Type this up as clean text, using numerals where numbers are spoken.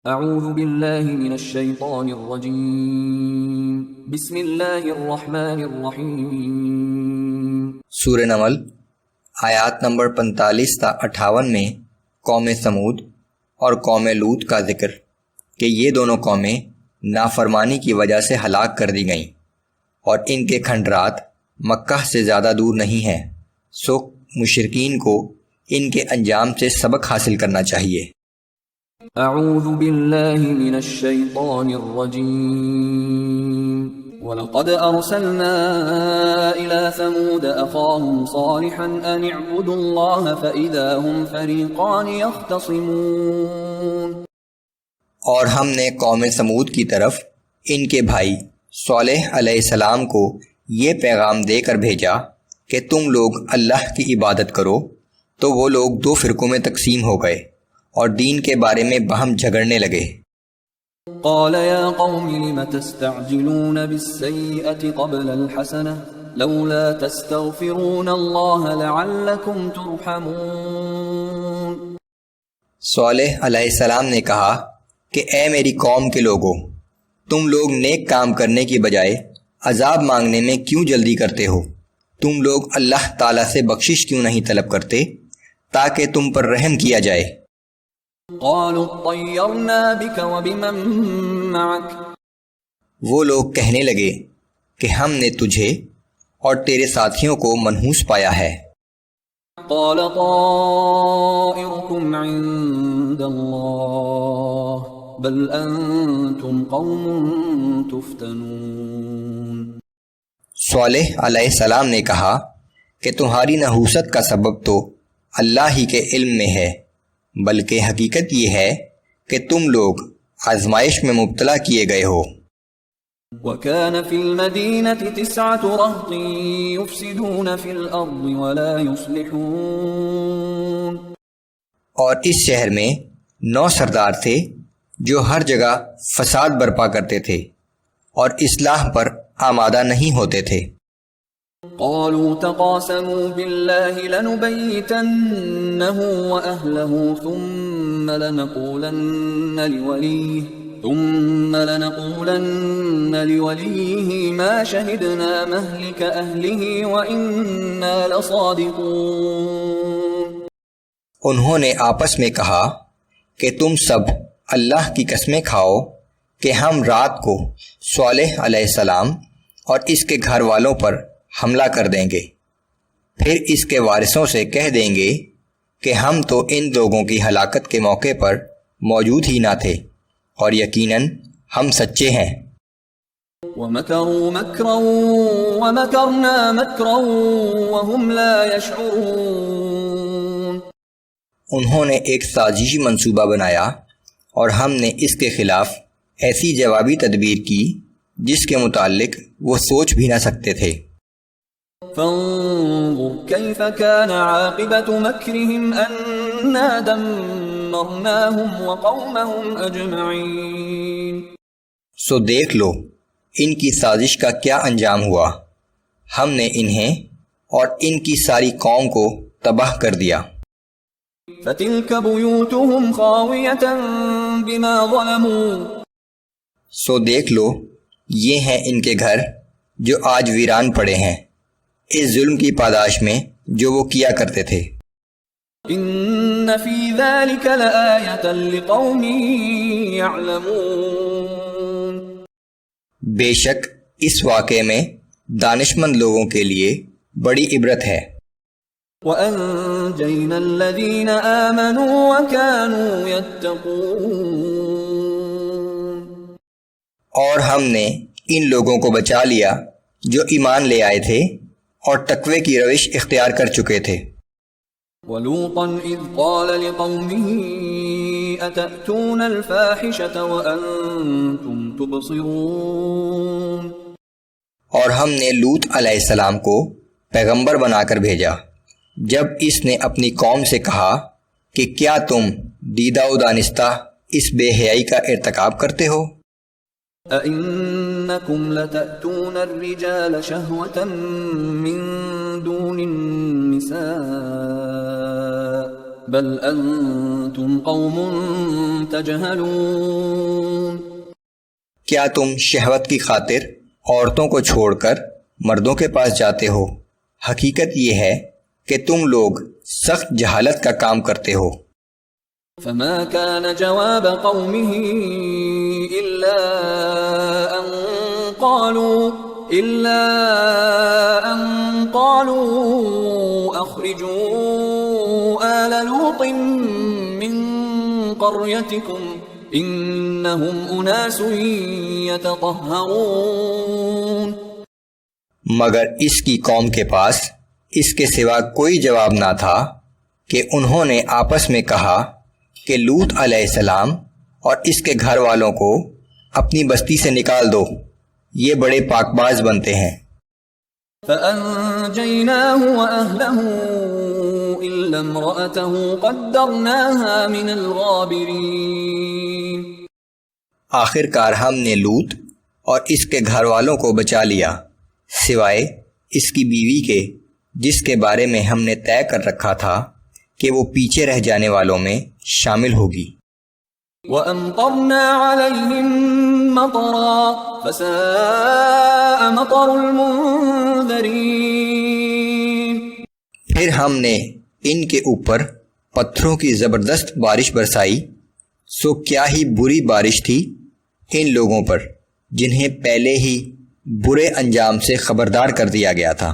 اعوذ باللہ من الشیطان الرجیم بسم اللہ الرحمن الرحیم۔ سورہ نمل آیات نمبر 45 تا 58 میں قوم سمود اور قوم لوط کا ذکر کہ یہ دونوں قومیں نافرمانی کی وجہ سے ہلاک کر دی گئیں اور ان کے کھنڈرات مکہ سے زیادہ دور نہیں ہیں، سو مشرکین کو ان کے انجام سے سبق حاصل کرنا چاہیے۔ اعوذ باللہ من الشیطان الرجیم۔ وَلَقَدْ أَرْسَلْنَا إِلَى ثَمُودَ أَخَاهُمْ صَالِحًا أَنِ اعْبُدُوا اللَّهَ فَإِذَا هُمْ فَرِيقَانِ يَخْتَصِمُونَ۔ اور ہم نے قوم سمود کی طرف ان کے بھائی صالح علیہ السلام کو یہ پیغام دے کر بھیجا کہ تم لوگ اللہ کی عبادت کرو، تو وہ لوگ دو فرقوں میں تقسیم ہو گئے اور دین کے بارے میں باہم جھگڑنے لگے۔ قال يا قوم لم تستعجلون بالسيئة قبل الحسنة لولا تستغفرون الله لعلكم ترحمون۔ صالح علیہ السلام نے کہا کہ اے میری قوم کے لوگوں، تم لوگ نیک کام کرنے کی بجائے عذاب مانگنے میں کیوں جلدی کرتے ہو؟ تم لوگ اللہ تعالیٰ سے بخشش کیوں نہیں طلب کرتے تاکہ تم پر رحم کیا جائے؟ قالوا اطيرنا بك وبمن معك۔ وہ لوگ کہنے لگے کہ ہم نے تجھے اور تیرے ساتھیوں کو منحوس پایا ہے۔ قال طائركم عند الله بل انتم قوم تفتنون۔ صالح علیہ السلام نے کہا کہ تمہاری نحوست کا سبب تو اللہ ہی کے علم میں ہے، بلکہ حقیقت یہ ہے کہ تم لوگ آزمائش میں مبتلا کیے گئے ہو۔ وَكَانَ فِي الْمَدِينَةِ 9 رَهْطٍ يُفْسِدُونَ فِي الْأَرْضِ وَلَا يُصْلِحُونَ۔ اور اس شہر میں 9 سردار تھے جو ہر جگہ فساد برپا کرتے تھے اور اصلاح پر آمادہ نہیں ہوتے تھے۔ قالوا تقاسموا بالله لنبيتنه وأهله ثم لنقولن لوليه ما شهدنا مهلك أهله وإنا لصادقون۔ انہوں نے آپس میں کہا کہ تم سب اللہ کی قسمیں کھاؤ کہ ہم رات کو صالح علیہ السلام اور اس کے گھر والوں پر حملہ کر دیں گے، پھر اس کے وارثوں سے کہہ دیں گے کہ ہم تو ان لوگوں کی ہلاکت کے موقع پر موجود ہی نہ تھے اور یقیناً ہم سچے ہیں۔ وَمَكَرُوا مَكْرًا وَمَكَرْنَا مَكْرًا وَهُمْ لَا يَشْعُرُونَ۔ انہوں نے ایک سازشی منصوبہ بنایا اور ہم نے اس کے خلاف ایسی جوابی تدبیر کی جس کے متعلق وہ سوچ بھی نہ سکتے تھے۔ فانظر كيف كان عاقبة مكرهم أنا دمرناهم وقومهم أجمعين۔ سو دیکھ لو ان کی سازش کا کیا انجام ہوا، ہم نے انہیں اور ان کی ساری قوم کو تباہ کر دیا۔ فتلك بيوتهم خاوية بما ظلموا۔ سو دیکھ لو یہ ہیں ان کے گھر جو آج ویران پڑے ہیں اس ظلم کی پاداش میں جو وہ کیا کرتے تھے۔ ان فی ذلک لآیۃ لقوم یعلمون۔ بے شک اس واقعے میں دانشمند لوگوں کے لیے بڑی عبرت ہے۔ وَأَنجَيْنَا الَّذِينَ آمَنُوا وَكَانُوا يَتَّقُونَ۔ اور ہم نے ان لوگوں کو بچا لیا جو ایمان لے آئے تھے اور تقوی کی روش اختیار کر چکے تھے۔ وَلُوطًا إِذْ قَالَ لِقَوْمِهِ أَتَأْتُونَ الْفَاحِشَةَ وَأَنْتُمْ تُبْصِرُونَ۔ اور ہم نے لوط علیہ السلام کو پیغمبر بنا کر بھیجا جب اس نے اپنی قوم سے کہا کہ کیا تم دیدہ و دانستہ اس بے حیائی کا ارتکاب کرتے ہو؟ أَإِنَّكُمْ لَتَأْتُونَ الرِّجَالَ شَهْوَةً مِّن دُونِ النِّسَاءِ بل انتم قوم تجہلون. کیا تم شہوت کی خاطر عورتوں کو چھوڑ کر مردوں کے پاس جاتے ہو؟ حقیقت یہ ہے کہ تم لوگ سخت جہالت کا کام کرتے ہو. فما كان جواب قومه إلا أن قالوا أخرجوا آل لوط من قريتكم إنهم أناس يتطهرون. مگر اس کی قوم کے پاس اس کے سوا کوئی جواب نہ تھا کہ انہوں نے آپس میں کہا کہ لوط علیہ السلام اور اس کے گھر والوں کو اپنی بستی سے نکال دو، یہ بڑے پاک باز بنتے ہیں. فَأَنْجَيْنَاهُ وَأَهْلَهُ إِلَّا امْرَأَتَهُ قَدَّرْنَاهَا مِنَ الْغَابِرِينَ. آخر کار ہم نے لوط اور اس کے گھر والوں کو بچا لیا سوائے اس کی بیوی کے، جس کے بارے میں ہم نے طے کر رکھا تھا کہ وہ پیچھے رہ جانے والوں میں شامل ہوگی. وَأَمْطَرْنَا عَلَيْهِمْ مَطَرًا فَسَاءَ مَطَرُ الْمُنذَرِينَ. پھر ہم نے ان کے اوپر پتھروں کی زبردست بارش برسائی، سو کیا ہی بری بارش تھی ان لوگوں پر جنہیں پہلے ہی برے انجام سے خبردار کر دیا گیا تھا.